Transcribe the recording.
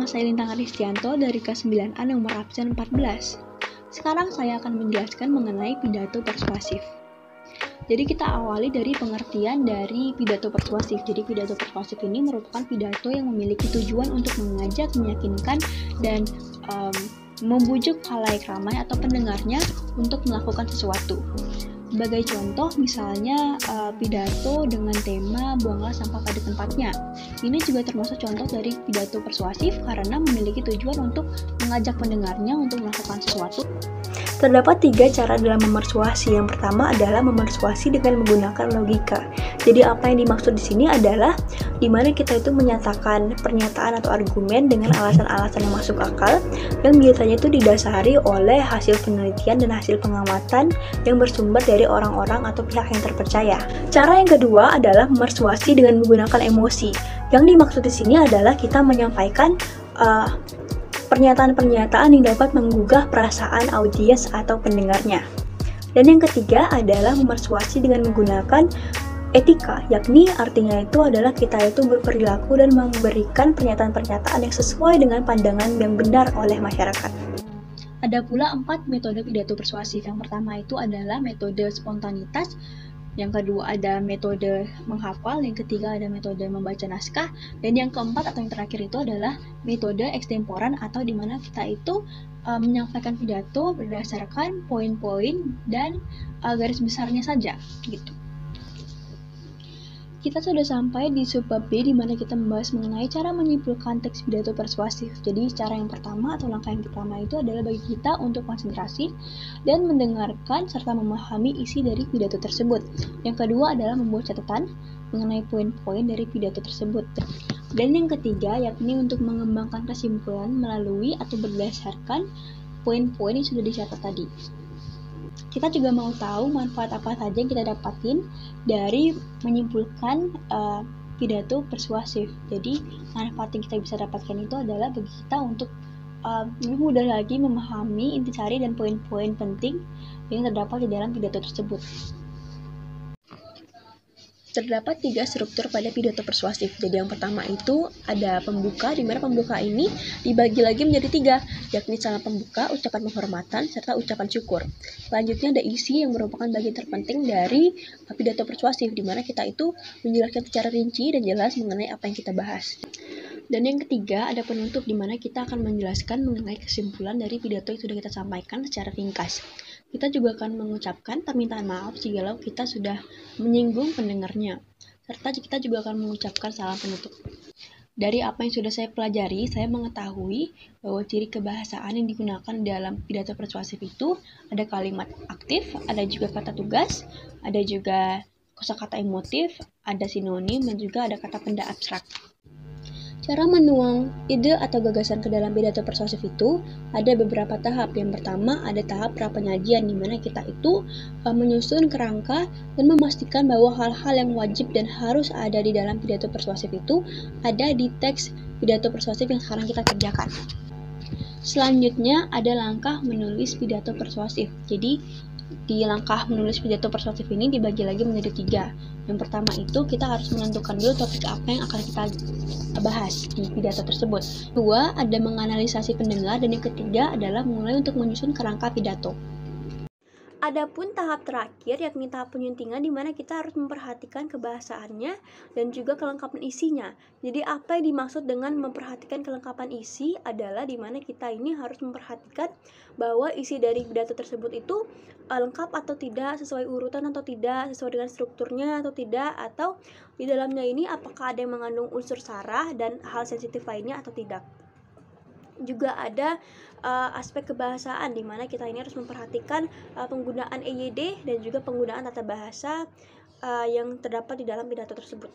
saya Lintang Aristianto dari kelas 9A nomor absen 14. Sekarang saya akan menjelaskan mengenai pidato persuasif. Jadi kita awali dari pengertian dari pidato persuasif. Jadi pidato persuasif ini merupakan pidato yang memiliki tujuan untuk mengajak, meyakinkan, dan membujuk khalayak ramai atau pendengarnya untuk melakukan sesuatu. Sebagai contoh, misalnya pidato dengan tema buanglah sampah pada tempatnya. Ini juga termasuk contoh dari pidato persuasif karena memiliki tujuan untuk mengajak pendengarnya untuk melakukan sesuatu. Terdapat 3 cara dalam memersuasi. Yang pertama adalah memersuasi dengan menggunakan logika. Jadi apa yang dimaksud di sini adalah di mana kita itu menyatakan pernyataan atau argumen dengan alasan-alasan yang masuk akal yang biasanya itu didasari oleh hasil penelitian dan hasil pengamatan yang bersumber dari orang-orang atau pihak yang terpercaya. Cara yang kedua adalah memersuasi dengan menggunakan emosi. Yang dimaksud di sini adalah kita menyampaikan pernyataan-pernyataan yang dapat menggugah perasaan audiens atau pendengarnya. Dan yang ketiga adalah memersuasi dengan menggunakan etika, yakni artinya itu adalah kita itu berperilaku dan memberikan pernyataan-pernyataan yang sesuai dengan pandangan yang benar oleh masyarakat. Ada pula 4 metode pidato persuasif. Yang pertama itu adalah metode spontanitas, yang kedua ada metode menghafal, yang ketiga ada metode membaca naskah, dan yang keempat atau yang terakhir itu adalah metode ekstemporan atau di mana kita itu menyampaikan pidato berdasarkan poin-poin dan garis besarnya saja gitu. Kita sudah sampai di subbab B di mana kita membahas mengenai cara menyimpulkan teks pidato persuasif. Jadi cara yang pertama atau langkah yang pertama itu adalah bagi kita untuk konsentrasi dan mendengarkan serta memahami isi dari pidato tersebut. Yang kedua adalah membuat catatan mengenai poin-poin dari pidato tersebut. Dan yang ketiga yakni untuk mengembangkan kesimpulan melalui atau berdasarkan poin-poin yang sudah dicatat tadi. Kita juga mau tahu manfaat apa saja yang kita dapatin dari menyimpulkan pidato persuasif. Jadi manfaat yang kita bisa dapatkan itu adalah bagi kita untuk lebih mudah lagi memahami intisari dan poin-poin penting yang terdapat di dalam pidato tersebut. Terdapat 3 struktur pada pidato persuasif. Jadi yang pertama itu ada pembuka, di mana pembuka ini dibagi lagi menjadi 3, yakni salam pembuka, ucapan penghormatan, serta ucapan syukur. Selanjutnya ada isi yang merupakan bagian terpenting dari pidato persuasif, di mana kita itu menjelaskan secara rinci dan jelas mengenai apa yang kita bahas. Dan yang ketiga ada penutup, di mana kita akan menjelaskan mengenai kesimpulan dari pidato yang sudah kita sampaikan secara ringkas. Kita juga akan mengucapkan permintaan maaf jika kita sudah menyinggung pendengarnya, serta kita juga akan mengucapkan salam penutup. Dari apa yang sudah saya pelajari, saya mengetahui bahwa ciri kebahasaan yang digunakan dalam pidato persuasif itu ada kalimat aktif, ada juga kata tugas, ada juga kosakata emotif, ada sinonim, dan juga ada kata benda abstrak. Cara menuang ide atau gagasan ke dalam pidato persuasif itu ada beberapa tahap. Yang pertama ada tahap prapenyajian, di mana kita itu menyusun kerangka dan memastikan bahwa hal-hal yang wajib dan harus ada di dalam pidato persuasif itu ada di teks pidato persuasif yang sekarang kita kerjakan. Selanjutnya ada langkah menulis pidato persuasif. Jadi di langkah menulis pidato persuasif ini dibagi lagi menjadi 3. Yang pertama itu kita harus menentukan dulu topik apa yang akan kita bahas di pidato tersebut. Kedua ada menganalisasi pendengar, dan yang ketiga adalah mulai untuk menyusun kerangka pidato. Adapun tahap terakhir yakni tahap penyuntingan, di mana kita harus memperhatikan kebahasaannya dan juga kelengkapan isinya. Jadi apa yang dimaksud dengan memperhatikan kelengkapan isi adalah di mana kita ini harus memperhatikan bahwa isi dari pidato tersebut itu lengkap atau tidak, sesuai urutan atau tidak, sesuai dengan strukturnya atau tidak, atau di dalamnya ini apakah ada yang mengandung unsur sarah dan hal sensitif lainnya atau tidak. Juga ada aspek kebahasaan, di mana kita ini harus memperhatikan penggunaan EYD dan juga penggunaan tata bahasa yang terdapat di dalam pidato tersebut.